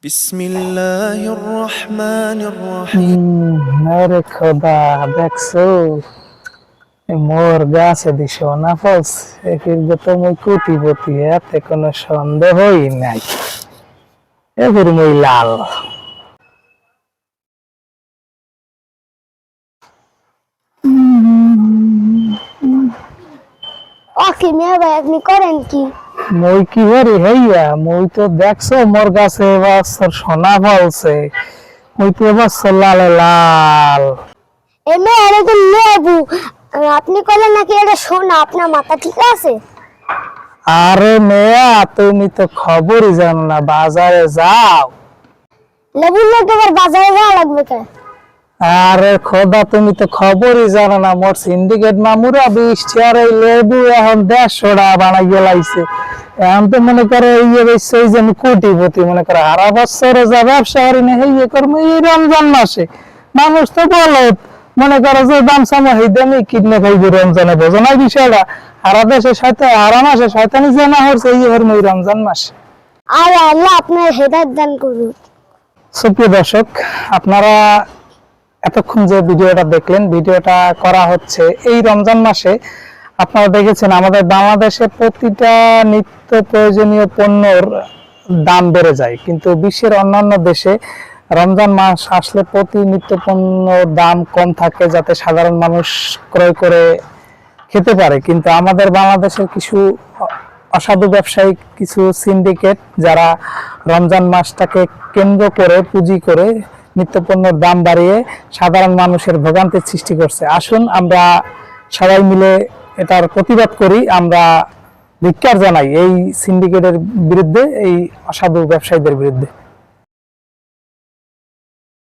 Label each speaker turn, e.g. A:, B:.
A: বিসমিল্লাহির রহমানির রহিম।
B: আরে খোদা, দেখছো মোর গাছে দি সোনা ফলস এফিরবে তো মই কোটিপতি, এতে কোনো সন্দেহই নাই। এফির মই লাল।
C: ওকে মিয়া ভাই, আপনি করেন কি?
B: মই কি করি হইয়া, মই তো দেখছো মোর গাছে এবার সোনা ফলছে, মই তো এবার লাল লাল।
C: এমনি এরকম লেবু, আপনি করলেন নাকি এটা সোনা? আপনার মাথা ঠিক আছে?
B: আরে মেয়া, তুমি তো খবরই জানো না, বাজারে যাও।
C: লেবুর লোক আবার বাজারে যাওয়া লাগবে কেন?
B: আরে খোদা, তুমি তো খবরই জানো না, মোর সিন্ডিকেট মামুরা 20 চেয়ারে লেবু এখন 150 টাকা বানাই গেলাইছে। এখন তো মনে করো এই যে এই যে আমি কোটিপতি, মনে করো সারা বছরে যা ব্যবসা করি না এই করবো এই রমজান মাসে। মানুষ তো বলো, মনে করো যে দাম সামা এই দামে কিডনে খাইবে রমজানে, বোঝো না বিষয়টা? সারা দেশে শয়তান, সারা মাসে শয়তানি জানা হচ্ছে এই রমজান মাসে।
C: আর আল্লাহ আপনার হেদায়েত দান করুন।
B: সুপ্রিয় দর্শক, আপনারা এতক্ষণ যে ভিডিওটা দেখলেন, ভিডিওটা করা হচ্ছে এই রমজান মাসে। আপনারা দেখেছেন আমাদের বাংলাদেশে প্রতিটা নিত্য প্রয়োজনীয় পণ্যর দাম বেড়ে যায়, কিন্তু বিশ্বের অন্যান্য দেশে রমজান মাস আসলে প্রতি নিত্য পণ্যর দাম কম থাকে, যাতে সাধারণ মানুষ ক্রয় করে খেতে পারে। কিন্তু আমাদের বাংলাদেশের কিছু অসাধু ব্যবসায়ী, কিছু সিন্ডিকেট, যারা রমজান মাসটাকে কেন্দ্র করে পুঁজি করে নিত্যপণ্যের দাম বাড়িয়ে সাধারণ মানুষের ভোগান্তির সৃষ্টি করছে। আসুন আমরা সবাই মিলে এটার প্রতিবাদ করি, আমরা ধিক্কার জানাই এই সিন্ডিকেটের বিরুদ্ধে, এই অসাধু ব্যবসায়ীদের বিরুদ্ধে।